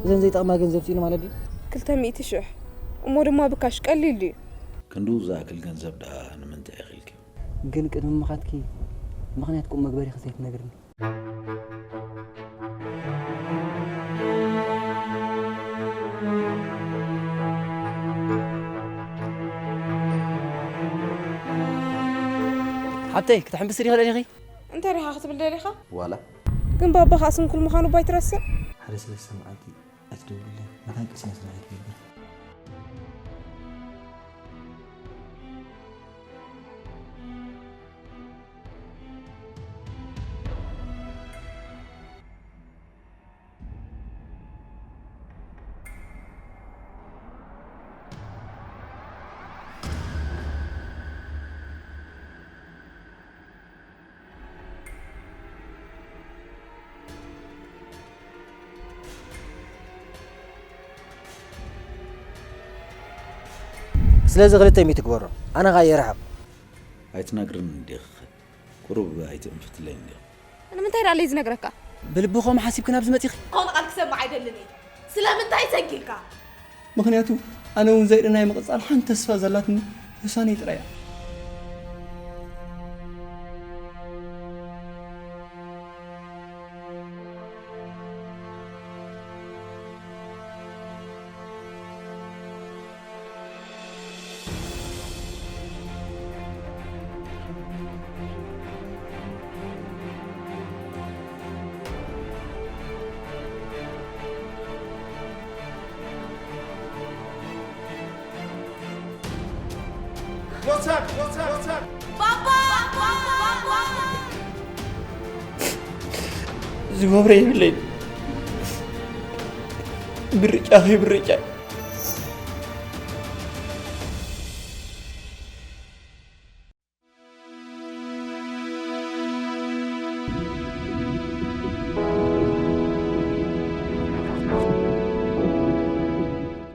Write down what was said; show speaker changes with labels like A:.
A: إذا زي طعم جنزب سينما على دي
B: كلتها 100 شح أمور ما بكاش قليل لي
C: كندو ذاك الجنزب ده أنا من تأخيلك
A: جن قدم مخاتكي مغنيات كم مقبري خسيت نقرني حبتي كنت حنبس ريخة لأخي
B: أنت ريحة أخذ بالريحة
C: ولا
B: كم بابا خاصم كل مخانو بايترسل
A: حرس لسه معدي أتدور لي ما كان كسينا سمعت بيه سلازي غلطة ميتك برا أنا غاير حق
C: هيتناقرن ديخ قرب هيتنفت لين ديخ
B: أنا من تاير على يزن نقرأك
A: بلبوخو ما حاسب كنا بزمة يخي
B: هون قال كسب عيدلني سلام انت هيسجلك
A: مخنياتو أنا ونزيرنا مقصال حان تسفى زلاتني يساني تريا
D: What's up?
A: زبابري بالليل برجع